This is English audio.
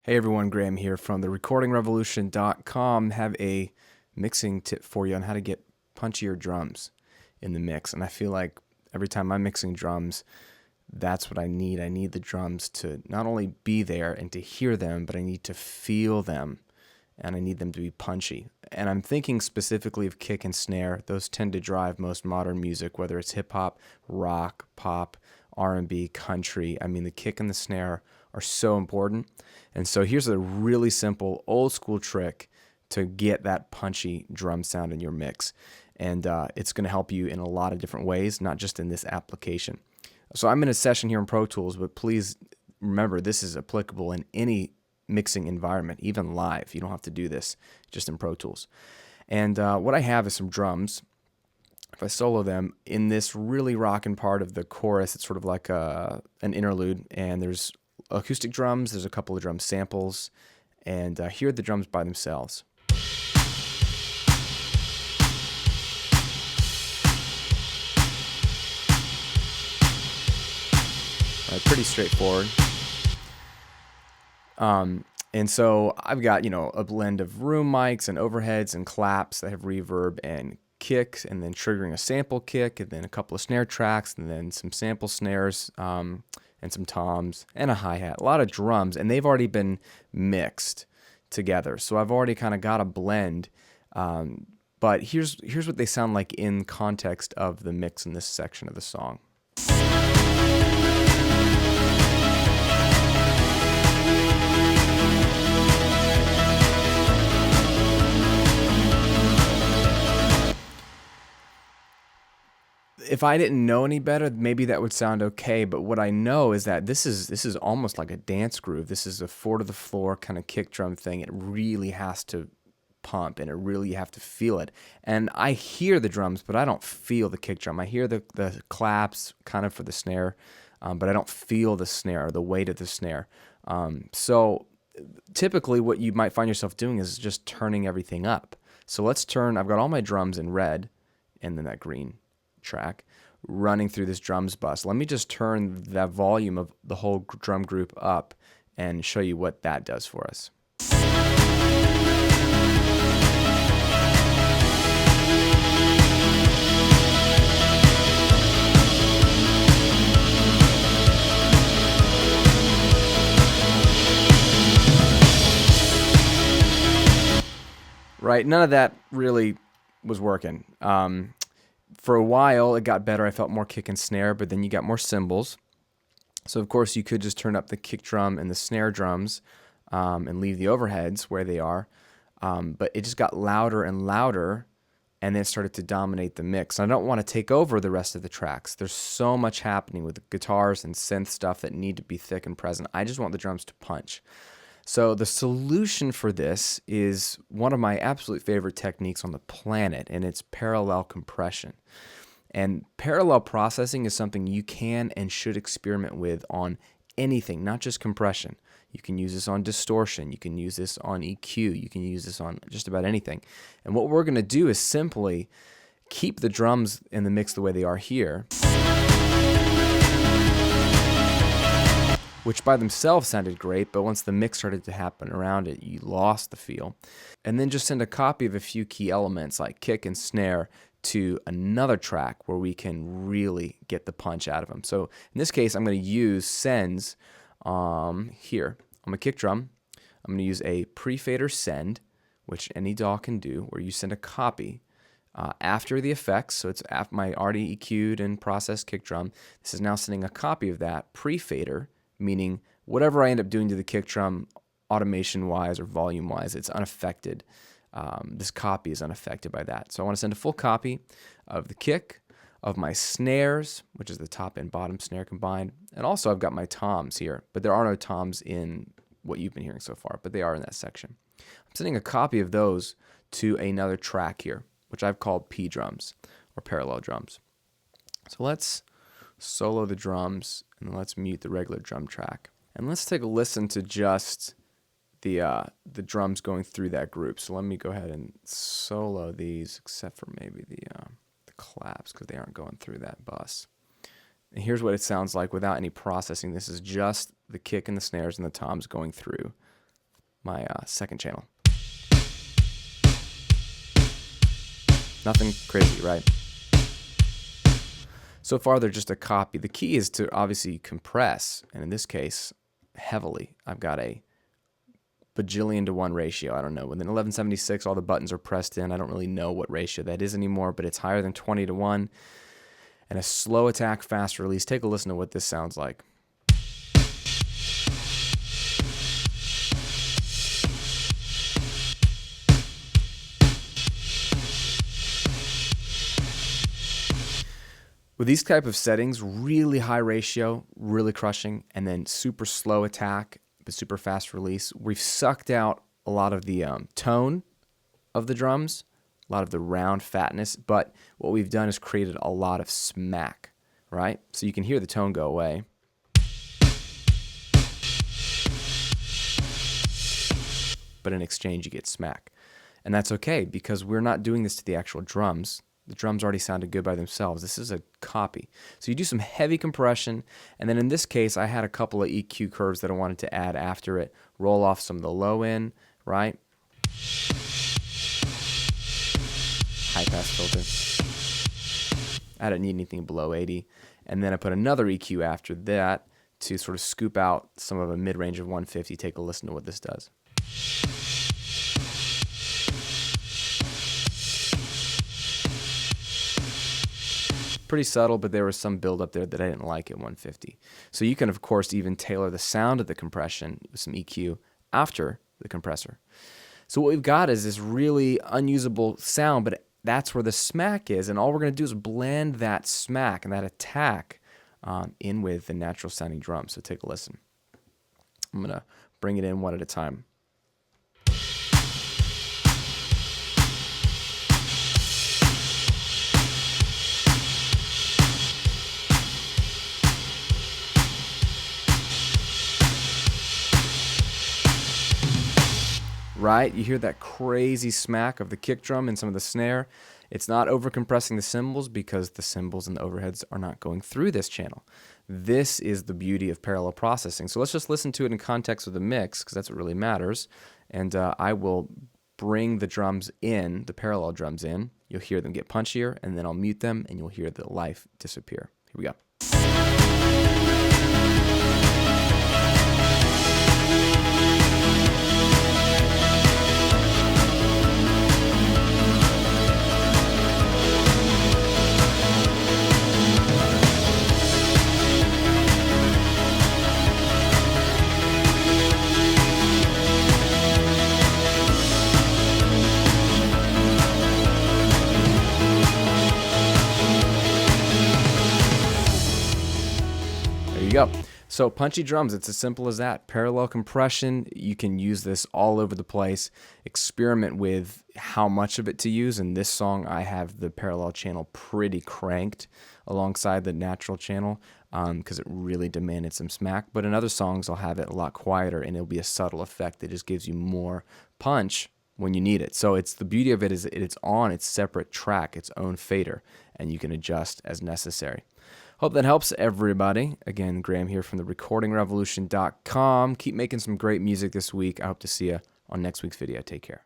Hey everyone, Graham here from the recordingrevolution.com. Have a mixing tip for you on how to get punchier drums in the mix. And I feel like every time I'm mixing drums, that's what I need. I need the drums to not only be there and to hear them, but I need to feel them and I need them to be punchy. And I'm thinking specifically of kick and snare. Those tend to drive most modern music, whether it's hip hop, rock, pop, R&B, country. I mean, the kick and the snare are so important. And so here's a really simple old school trick to get that punchy drum sound in your mix. And it's going to help you in a lot of different ways, not just in this application. So I'm in a session here in Pro Tools, but please remember this is applicable in any mixing environment, even live. You don't have to do this just in Pro Tools. And what I have is some drums. If I solo them in this really rockin' part of the chorus, it's sort of like an interlude, and there's acoustic drums, there's a couple of drum samples, and here are the drums by themselves. Pretty straightforward. And so I've got, a blend of room mics and overheads and claps that have reverb and kicks, and then triggering a sample kick, and then a couple of snare tracks, and then some sample snares, and some toms, and a hi-hat. A lot of drums, and they've already been mixed together. So I've already kind of got a blend. But here's what they sound like in context of the mix in this section of the song. If I didn't know any better, maybe that would sound okay. But what I know is that this is almost like a dance groove. This is a four to the floor kind of kick drum thing. It really has to pump, and you have to feel it. And I hear the drums, but I don't feel the kick drum. I hear the claps kind of for the snare, but I don't feel the snare or the weight of the snare. So typically what you might find yourself doing is just turning everything up. So I've got all my drums in red and then that green track running through this drums bus. Let me just turn that volume of the whole drum group up and show you what that does for us. Right, none of that really was working. For a while, it got better. I felt more kick and snare, but then you got more cymbals. So, of course, you could just turn up the kick drum and the snare drums and leave the overheads where they are. But it just got louder and louder, and then it started to dominate the mix. I don't want to take over the rest of the tracks. There's so much happening with the guitars and synth stuff that need to be thick and present. I just want the drums to punch. So the solution for this is one of my absolute favorite techniques on the planet, and it's parallel compression. And parallel processing is something you can and should experiment with on anything, not just compression. You can use this on distortion, you can use this on EQ, you can use this on just about anything. And what we're going to do is simply keep the drums in the mix the way they are here, which by themselves sounded great, but once the mix started to happen around it, you lost the feel. And then just send a copy of a few key elements like kick and snare to another track where we can really get the punch out of them. So in this case, I'm going to use sends here. On my kick drum, I'm going to use a pre-fader send, which any DAW can do, where you send a copy after the effects. So it's after my already EQ'd and processed kick drum. This is now sending a copy of that pre-fader, meaning whatever I end up doing to the kick drum automation-wise or volume-wise, it's unaffected. This copy is unaffected by that. So I want to send a full copy of the kick, of my snares, which is the top and bottom snare combined, and also I've got my toms here, but there are no toms in what you've been hearing so far, but they are in that section. I'm sending a copy of those to another track here, which I've called P drums or parallel drums. So let's solo the drums, and let's mute the regular drum track. And let's take a listen to just the drums going through that group. So let me go ahead and solo these, except for maybe the claps, because they aren't going through that bus. And here's what it sounds like without any processing. This is just the kick and the snares and the toms going through. my second channel. Nothing crazy, right? So far, they're just a copy. The key is to obviously compress, and in this case, heavily. I've got a bajillion to 1 ratio. I don't know. Within 1176, all the buttons are pressed in. I don't really know what ratio that is anymore, but it's higher than 20 to 1. And a slow attack, fast release. Take a listen to what this sounds like. With these type of settings, really high ratio, really crushing, and then super slow attack, but super fast release, we've sucked out a lot of the tone of the drums, a lot of the round fatness, but what we've done is created a lot of smack, right? So you can hear the tone go away. But in exchange, you get smack. And that's okay, because we're not doing this to the actual drums. The drums already sounded good by themselves. This is a copy. So you do some heavy compression, and then in this case, I had a couple of EQ curves that I wanted to add after it. Roll off some of the low end, right? High pass filter. I didn't need anything below 80. And then I put another EQ after that to sort of scoop out some of a mid-range of 150. Take a listen to what this does. Pretty subtle, but there was some build up there that I didn't like at 150. So you can, of course, even tailor the sound of the compression with some EQ after the compressor. So what we've got is this really unusable sound, but that's where the smack is, and all we're going to do is blend that smack and that attack in with the natural sounding drum. So take a listen. I'm going to bring it in one at a time. Right? You hear that crazy smack of the kick drum and some of the snare. It's not overcompressing the cymbals because the cymbals and the overheads are not going through this channel. This is the beauty of parallel processing. So let's just listen to it in context with the mix, because that's what really matters. And I will bring the drums in, the parallel drums in. You'll hear them get punchier, and then I'll mute them, and you'll hear the life disappear. Here we go. Go. So punchy drums, it's as simple as that. Parallel compression, you can use this all over the place. Experiment with how much of it to use. In this song, I have the parallel channel pretty cranked alongside the natural channel because it really demanded some smack. But in other songs, I'll have it a lot quieter, and it'll be a subtle effect that just gives you more punch when you need it. So it's the beauty of it is it's on its separate track, its own fader, and you can adjust as necessary. Hope that helps everybody. Again, Graham here from therecordingrevolution.com. Keep making some great music this week. I hope to see you on next week's video. Take care.